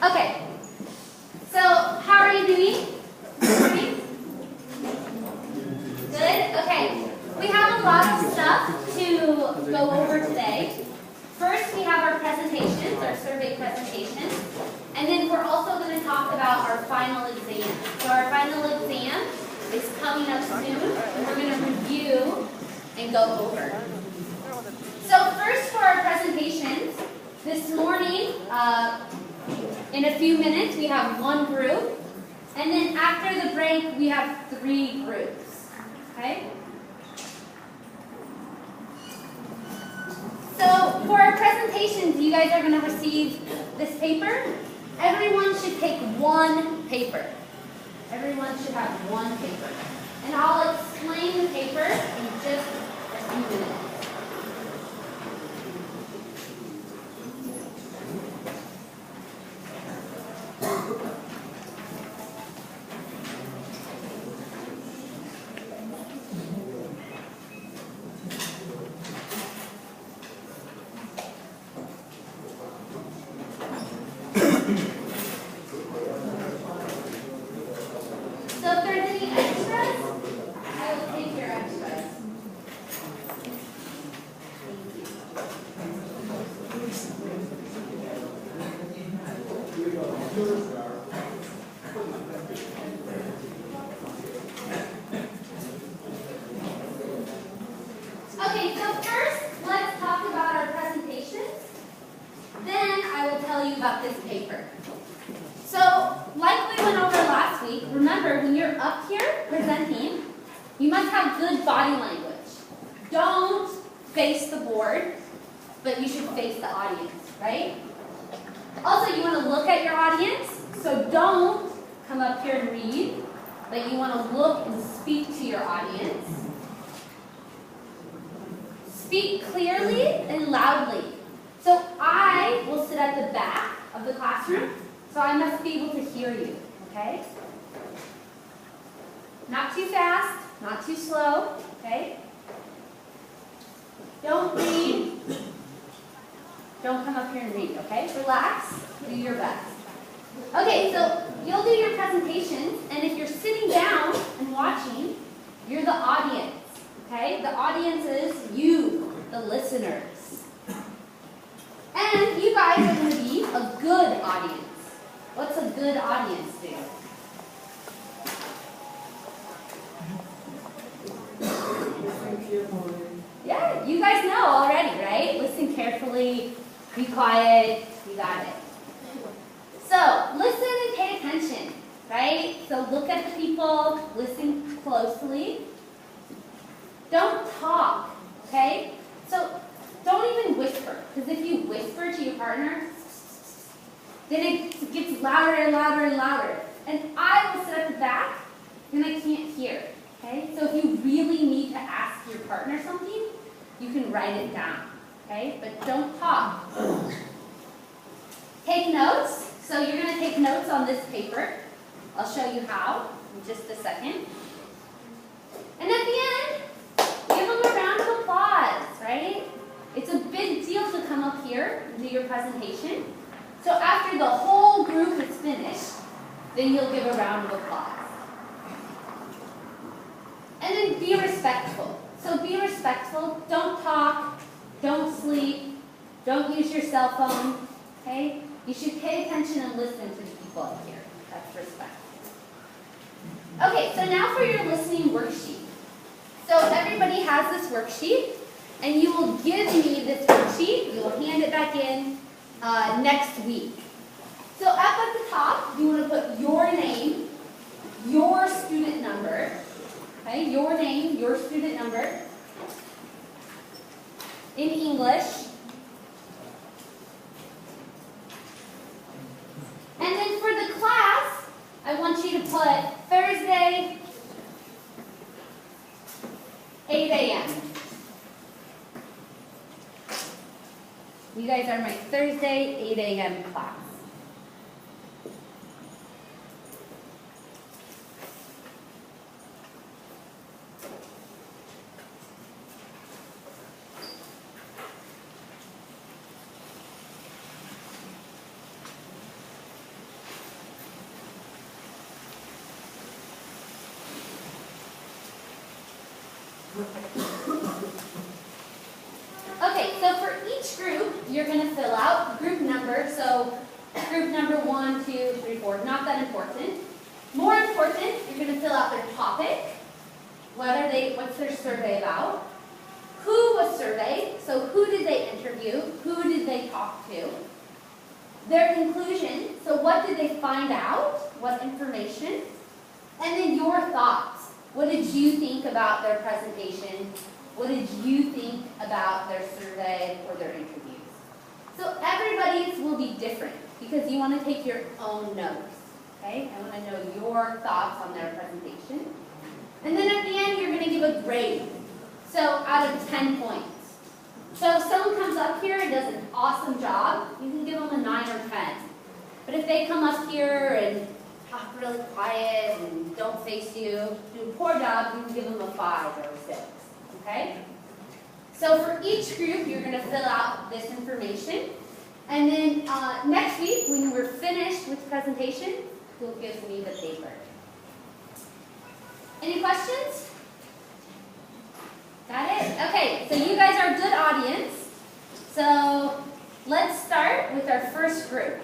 Okay, so how are you doing? Good? Okay, we have a lot of stuff to go over today. First, we have our presentations, our survey presentations, and then we're also going to talk about our final exam. So our final exam is coming up soon, and we're going to review and go over. So first for our presentations, this morning, in a few minutes, we have one group, and then after the break, we have 3 groups, okay? So for our presentations, you guys are going to receive this paper. Everyone should take 1 paper. Everyone should have 1 paper. And I'll explain the paper in just a few minutes. Okay, so first, let's talk about our presentations. Then I will tell you about this paper. So, like we went over last week, remember when you're up here presenting, you must have good body language. Don't face the board, but you should face the audience, right? Also, you want to look at your audience, so don't come up here and read, but you want to look and speak to your audience. Speak clearly and loudly. So I will sit at the back of the classroom, so I must be able to hear you, okay? Not too fast, not too slow, okay? Don't read. Don't come up here and read, okay? Relax, do your best. Okay, so you'll do your presentations, and if you're sitting down and watching, you're the audience, okay? The audience is you, the listeners. And you guys are going to be a good audience. What's a good audience do? Yeah, you guys know already, right? Listen carefully, be quiet, you got it. So, listen and pay attention, right? So look at the people, listen closely. Don't talk, okay? So don't even whisper, because if you whisper to your partner, then it gets louder and louder and louder. And I will sit at the back, and I can't hear, okay? So if you really need to ask your partner something, you can write it down, okay? But don't talk. Take notes. So you're going to take notes on this paper. I'll show you how in just a second. And at the end, give them a round of applause, right? It's a big deal to come up here and do your presentation. So after the whole group is finished, then you'll give a round of applause. And then be respectful. So be respectful. Don't talk. Don't sleep. Don't use your cell phone. Okay? You should pay attention and listen to the people up here. That's respect. Okay, so now for your listening worksheet. So everybody has this worksheet, and you will give me this worksheet. You will hand it back in next week. So up at the top, you want to put your name, your student number, okay? Your name, your student number, in English. And then for the class, I want you to put Thursday, 8 a.m. You guys are my Thursday, 8 a.m. class. Okay, so for each group, you're going to fill out group number. So group number 1, 2, 3, 4, not that important. More important, you're going to fill out their topic. What's their survey about? Who was surveyed? So who did they interview? Who did they talk to? Their conclusion. So what did they find out? What information? And then your thoughts. What did you think about their presentation? What did you think about their survey or their interviews? So everybody's will be different because you want to take your own notes. Okay? I want to know your thoughts on their presentation. And then at the end, you're going to give a grade. So out of 10 points. So if someone comes up here and does an awesome job, you can give them a 9 or 10. But if they come up here and talk really quiet and don't face you, do a poor job, you can give them a 5 or a 6. Okay? So for each group, you're going to fill out this information. And then next week, when we're finished with the presentation, you'll give me the paper. Any questions? Got it? Okay, so you guys are a good audience. So let's start with our first group.